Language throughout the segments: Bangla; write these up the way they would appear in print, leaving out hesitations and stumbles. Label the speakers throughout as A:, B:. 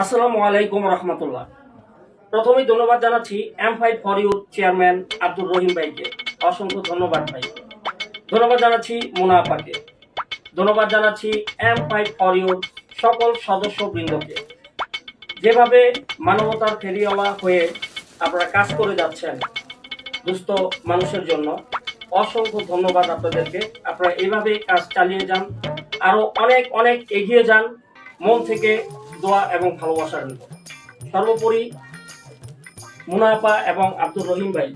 A: আসসালামু আলাইকুম রহমতুল্লাহ। প্রথমেই ধন্যবাদ জানাচ্ছি M5 for youth chairman Abdur Rahim ভাইকে, অসংখ্য ধন্যবাদ ভাই। ধন্যবাদ জানাচ্ছি মুনা আপাকে, ধন্যবাদ জানাচ্ছি M5 ফর ইউথ সকল সদস্যবৃন্দকে। যেভাবে মানবতার ফেরিওয়ালা হয়ে আপনারা কাজ করে যাচ্ছেন দুস্থ মানুষের জন্য, অসংখ্য ধন্যবাদ আপনাদেরকে। আপনারা এইভাবে কাজ চালিয়ে যান, আরো অনেক অনেক এগিয়ে যান। মন থেকে দোয়া এবং ভালোবাসা রইল। সর্বোপরি মুনা আপা এবং আব্দুর রহিম ভাই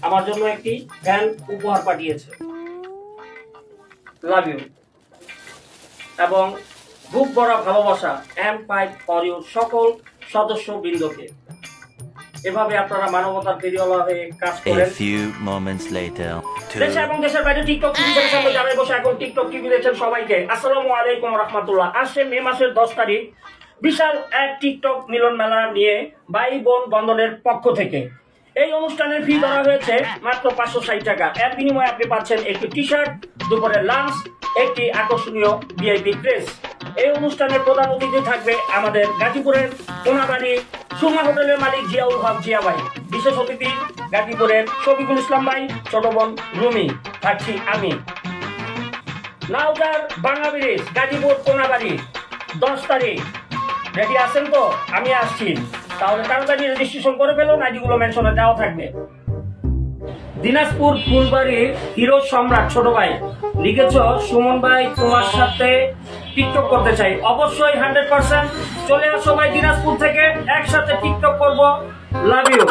A: আমার জন্য একটি ফ্যান উপহার পাঠিয়েছে, লাভ ইউ। এবং বুক ভরা ভালোবাসা M5 ফর ইউ সকল সদস্যবৃন্দকে। এভাবে আপনারা মানবতার ফেরিওয়ালা হয়ে কাজ করেন। দেশে এবং দেশের বাইরে টিকটক টিভি চ্যানেলের সামনে যারা বসে এখন টিকটক টিভি দেখছেন সবাইকে আসসালামু আলাইকুম রাহমাতুল্লাহ। আসছে মে মাসের 10 তারিখ বিশাল এক টিকটক মিলন মেলা নিয়ে ভাই বোন বন্ধনের পক্ষ থেকে এই অনুষ্ঠানের ফি ধরা হয়েছে মাত্র 560 টাকা। এর বিনিময়ে আপনি পাচ্ছেন একটি টি শার্ট, দুপুরের লাঞ্চ, একটি আকর্ষণীয় ভিআইপি ড্রেস। এই অনুষ্ঠানের প্রধান অতিথি থাকবে আমাদের গাজীপুরের কোনাবাড়ি সুমা হোটেলের মালিক জিয়াউল হক জিয়া ভাই। বিশেষ অতিথি গাজীপুরের শফিকুল ইসলাম ভাই, ছোট বোন রুমি, থাকছি আমি। নাউদার বাংলা ব্রিজ গাজীপুর কোনাবাড়ি 10 তারিখ। রেডি আছেন তো? আমি আসছি, তাহলে তাড়াতাড়ি রেজিস্ট্রেশন করে ফেলুন, আইডিগুলো মেনশনে দেওয়া থাকবে। দিনাজপুর ফুলবাড়ির হিরো সম্রাট ছোট ভাই লিখেছ, সুমন ভাই তোমার সাথে টিকটক করতে চাই। অবশ্যই 100% চলে আসো ভাই দিনাজপুর থেকে, একসাথে টিকটক করবো। Love you.